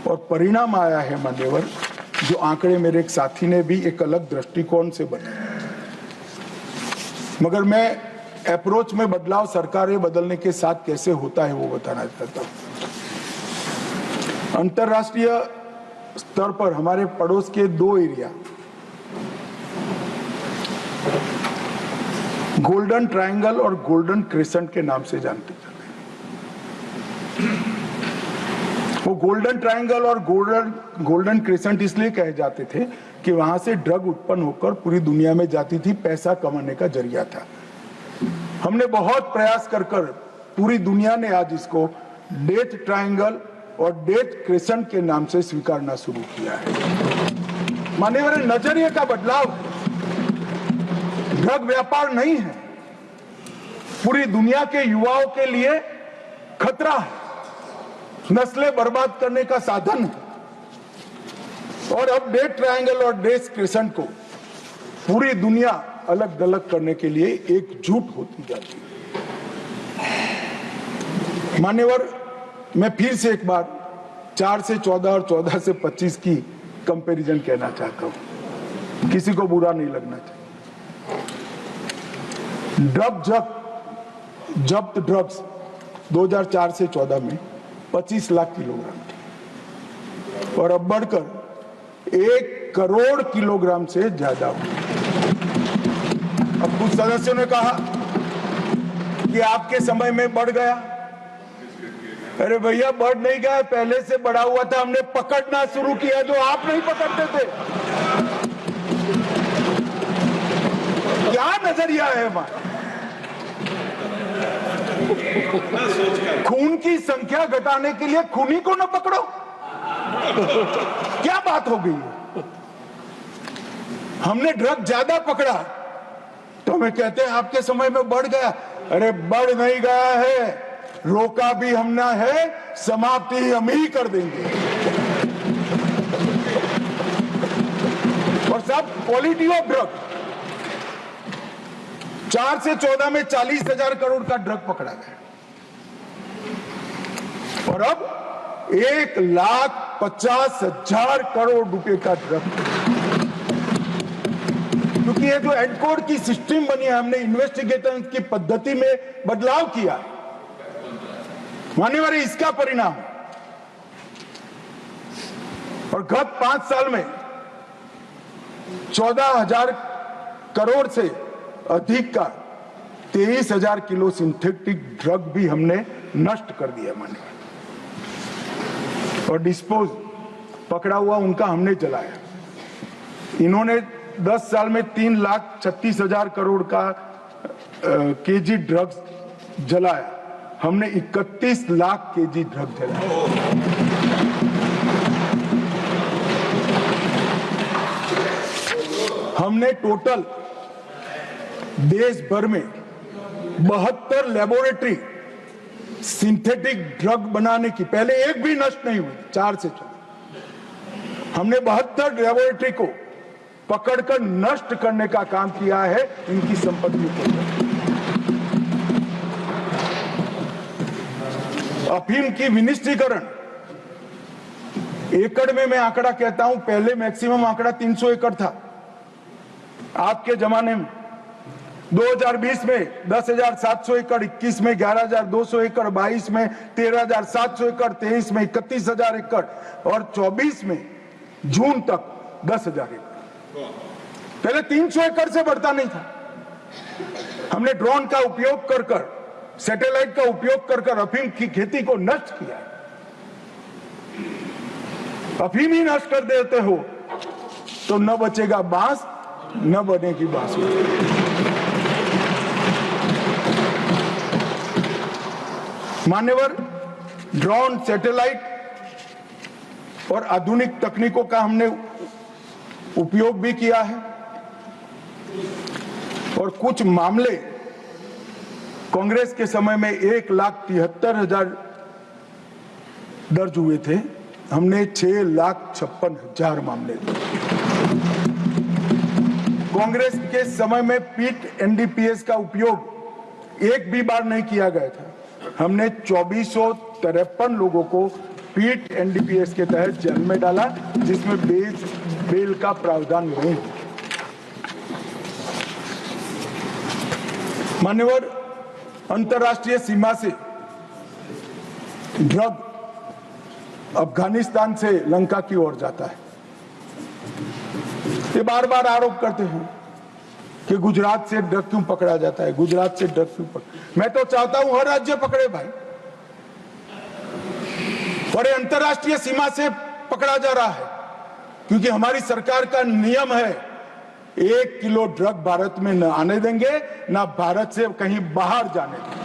और परिणाम आया है मान्यवर, जो आंकड़े मेरे एक साथी ने भी एक अलग दृष्टिकोण से बताया, मगर मैं अप्रोच में बदलाव सरकारें बदलने के साथ कैसे होता है वो बताना चाहता हूं। अंतरराष्ट्रीय स्तर पर हमारे पड़ोस के 2 एरिया गोल्डन ट्रायंगल और गोल्डन क्रेसेंट के नाम से जानते जाते हैं। वो गोल्डन ट्रायंगल और गोल्डन क्रेसेंट इसलिए कहे जाते थे कि वहां से ड्रग उत्पन्न होकर पूरी दुनिया में जाती थी, पैसा कमाने का जरिया था। हमने बहुत प्रयास कर पूरी दुनिया ने आज इसको डेथ ट्रायंगल और डेथ क्रेसेंट के नाम से स्वीकारना शुरू किया है। माननीय नजरिए का बदलाव है। ड्रग व्यापार नहीं है, पूरी दुनिया के युवाओं के लिए खतरा है, नस्लें बर्बाद करने का साधन है। और अब डेथ ट्रायंगल और डेथ क्रेसेंट को पूरी दुनिया अलग अलग करने के लिए एकजुट होती जाती है। मान्यवर, मैं फिर से एक बार 4 से 14 और 14 से 25 की कंपैरिजन कहना चाहता हूं, किसी को बुरा नहीं लगना चाहिए। जब्त ड्रग्स 2004 से 14 में 25 लाख किलोग्राम थी और अब बढ़कर 1 करोड़ किलोग्राम से ज्यादा हुई। अब कुछ सदस्यों ने कहा कि आपके समय में बढ़ गया। अरे भैया, बढ़ नहीं गया, पहले से बढ़ा हुआ था, हमने पकड़ना शुरू किया जो आप नहीं पकड़ते थे। क्या नजरिया है हमारा? खून की संख्या घटाने के लिए खूनी को न पकड़ो, क्या बात हो गई है? हमने ड्रग ज्यादा पकड़ा तो हमें कहते हैं आपके समय में बढ़ गया। अरे बढ़ नहीं गया है, रोका भी हमने है, समाप्ति हम ही कर देंगे। और सब क्वालिटी ऑफ ड्रग 4 से 14 में 40,000 करोड़ का ड्रग पकड़ा गया और अब 1,50,000 करोड़ रुपए का ड्रग। क्योंकि ये जो एडकोड की सिस्टम बनी है, हमने इन्वेस्टिगेशन की पद्धति में बदलाव किया, माननीय, इसका परिणाम। और गत 5 साल में 14,000 करोड़ से अधिक का 23,000 किलो सिंथेटिक ड्रग भी हमने नष्ट कर दिया माने। और डिस्पोज पकड़ा हुआ उनका हमने जलाया। इन्होंने 10 साल में 3,36,000 करोड़ का केजी ड्रग्स जलाया, हमने 31 लाख केजी ड्रग जलाया। हमने टोटल देश भर में 72 लेबोरेटरी सिंथेटिक ड्रग बनाने की, पहले एक भी नष्ट नहीं हुई, 4 से 4। हमने 72 लेबोरेटरी को पकड़कर नष्ट करने का काम किया है, इनकी संपत्ति को। अफीम की विनिष्टीकरण एकड़ में मैं आंकड़ा कहता हूं, पहले मैक्सिमम आंकड़ा 300 एकड़ था आपके जमाने में। 2020 में 10,700 एकड़, 21 में 11,200 एकड़, 22 में 13,700 एकड़, 23 में 31,000 एकड़ और 24 में जून तक 10,000 एकड़। पहले 300 एकड़ से बढ़ता नहीं था। हमने ड्रोन का उपयोग कर सैटेलाइट का उपयोग कर अफीम की खेती को नष्ट किया। अफीम ही नष्ट कर देते हो तो न बचेगा बांस, न बनेगी बांसुरी। मान्यवर, ड्रोन, सैटेलाइट और आधुनिक तकनीकों का हमने उपयोग भी किया है और कुछ मामले कांग्रेस के समय में 1,73,000 दर्ज हुए थे, हमने 6,56,000 मामले। कांग्रेस के समय में पीट एनडीपीएस का उपयोग एक भी बार नहीं किया गया था, हमने 2,453 लोगों को पीट एनडीपीएस के तहत जेल में डाला, जिसमें बेल का प्रावधान नहीं है। मान्यवर, अंतर्राष्ट्रीय सीमा से ड्रग अफगानिस्तान से लंका की ओर जाता है। ये बार बार आरोप करते हैं कि गुजरात से ड्रग क्यों पकड़ा जाता है, गुजरात से ड्रग क्यों पकड़ा। मैं तो चाहता हूं हर राज्य पकड़े भाई, और ये अंतर्राष्ट्रीय सीमा से पकड़ा जा रहा है, क्योंकि हमारी सरकार का नियम है 1 किलो ड्रग भारत में न आने देंगे, ना भारत से कहीं बाहर जाने देंगे।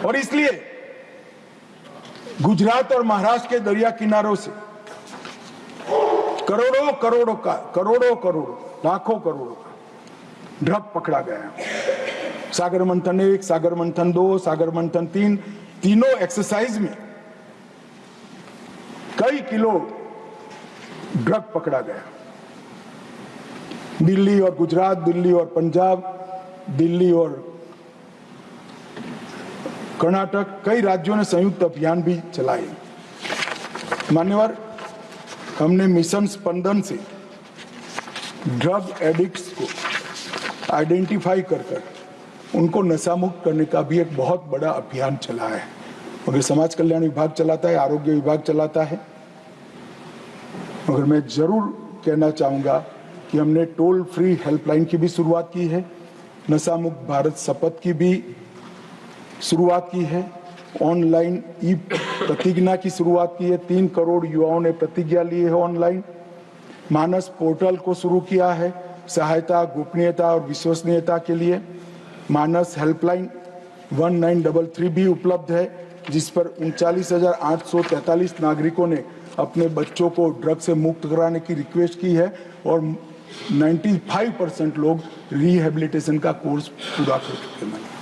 और इसलिए गुजरात और महाराष्ट्र के दरिया किनारों से करोड़ों लाखों करोड़ों का ड्रग पकड़ा गया। सागर मंथन 1, सागर मंथन 2, सागर मंथन 3, तीनों एक्सरसाइज में कई किलो ड्रग पकड़ा गया। दिल्ली और गुजरात, दिल्ली और पंजाब, दिल्ली और कर्नाटक, कई राज्यों ने संयुक्त अभियान भी चलाए। मान्यवर, हमने मिशन स्पंदन से ड्रग एडिक्ट्स को आइडेंटिफाई कर उनको नशा मुक्त करने का भी एक बहुत बड़ा अभियान चला है। मगर समाज कल्याण विभाग चलाता है, आरोग्य विभाग चलाता है। मगर मैं जरूर कहना चाहूंगा कि हमने टोल फ्री हेल्पलाइन की भी शुरुआत की है, नशा मुक्त भारत शपथ की भी शुरुआत की है, ऑनलाइन ई प्रतिज्ञा की शुरुआत की है। 3 करोड़ युवाओं ने प्रतिज्ञा ली है ऑनलाइन। मानस पोर्टल को शुरू किया है सहायता, गोपनीयता और विश्वसनीयता के लिए। मानस हेल्पलाइन 1933 भी उपलब्ध है, जिस पर 39,843 नागरिकों ने अपने बच्चों को ड्रग से मुक्त कराने की रिक्वेस्ट की है, और 95% लोग रिहेबिलिटेशन का कोर्स पूरा कर चुके हैं।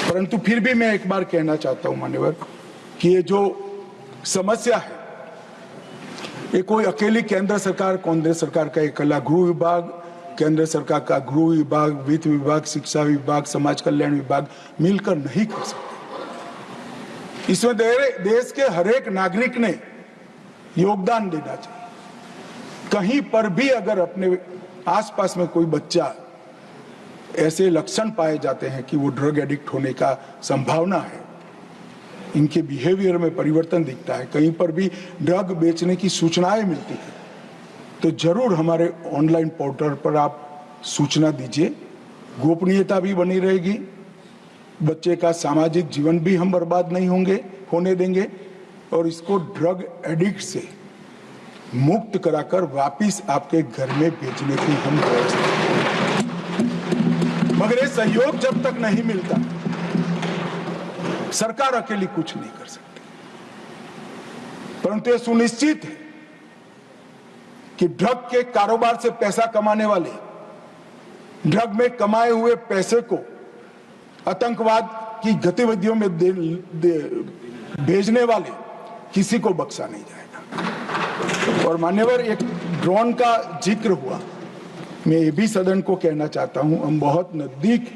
परंतु फिर भी मैं एक बार कहना चाहता हूं मान्यवर कि ये जो समस्या है, ये कोई अकेली केंद्र सरकार, कांग्रेस सरकार का अकेला गृह विभाग, केंद्र सरकार का गृह विभाग, वित्त विभाग, शिक्षा विभाग, समाज कल्याण विभाग मिलकर नहीं कर सकते। इसमें देश के हर एक नागरिक ने योगदान देना चाहिए। कहीं पर भी अगर अपने आसपास में कोई बच्चा ऐसे लक्षण पाए जाते हैं कि वो ड्रग एडिक्ट होने का संभावना है, इनके बिहेवियर में परिवर्तन दिखता है, कहीं पर भी ड्रग बेचने की सूचनाएं मिलती है, तो जरूर हमारे ऑनलाइन पोर्टल पर आप सूचना दीजिए। गोपनीयता भी बनी रहेगी, बच्चे का सामाजिक जीवन भी हम बर्बाद नहीं होने देंगे, और इसको ड्रग एडिक्ट से मुक्त कराकर वापिस आपके घर में भेजने की हम व्यवस्था। मगर ये सहयोग जब तक नहीं मिलता, सरकार अकेली कुछ नहीं कर सकती। परंतु ये सुनिश्चित है कि ड्रग के कारोबार से पैसा कमाने वाले, ड्रग में कमाए हुए पैसे को आतंकवाद की गतिविधियों में भेजने वाले किसी को बख्शा नहीं जाएगा। और मान्यवर, एक ड्रोन का जिक्र हुआ, मैं ये भी सदन को कहना चाहता हूं, हम बहुत नजदीक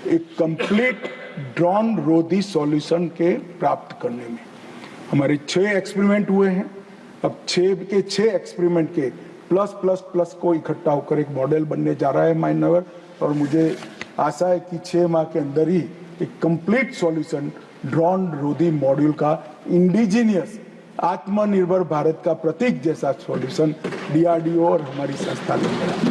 एक कंप्लीट ड्रोन रोधी सॉल्यूशन के प्राप्त करने में। हमारे 6 एक्सपेरिमेंट हुए हैं, अब 6 के 6 एक्सपेरिमेंट के प्लस को इकट्ठा होकर एक मॉडल बनने जा रहा है मान्यवर, और मुझे आशा है कि 6 माह के अंदर ही एक कंप्लीट सॉल्यूशन ड्रोन रोधी मॉड्यूल का इंडिजीनियस आत्मनिर्भर भारत का प्रतीक जैसा सॉल्यूशन डीआरडीओ और हमारी संस्था लेकर।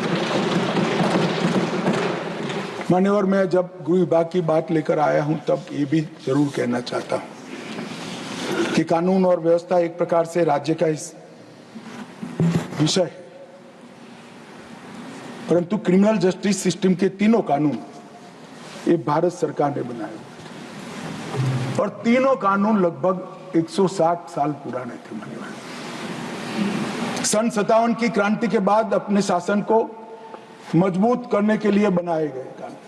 मान्यवर, मैं जब गृह विभाग की बात लेकर आया हूं तब ये भी जरूर कहना चाहता हूं कि कानून और व्यवस्था एक प्रकार से राज्य का इस विषय है, परंतु क्रिमिनल जस्टिस सिस्टम के तीनों कानून ये भारत सरकार ने बनाए, और तीनों कानून लगभग 160 साल पुराने थे। सन 57 की क्रांति के बाद अपने शासन को मजबूत करने के लिए बनाए गए कानून।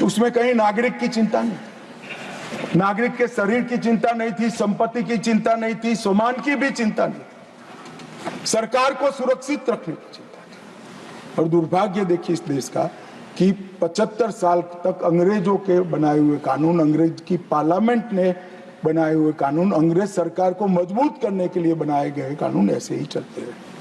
उसमें कहीं नागरिक की चिंता नहीं, नागरिक के शरीर की चिंता नहीं थी, संपत्ति की चिंता नहीं थी, सम्मान की भी चिंता नहीं थी, सरकार को सुरक्षित रखने की चिंता थी। और दुर्भाग्य देखिए इस देश का कि 75 साल तक अंग्रेजों के बनाए हुए कानून, अंग्रेज की पार्लियामेंट ने बनाए हुए कानून, अंग्रेज सरकार को मजबूत करने के लिए बनाए गए कानून ऐसे ही चलते रहे।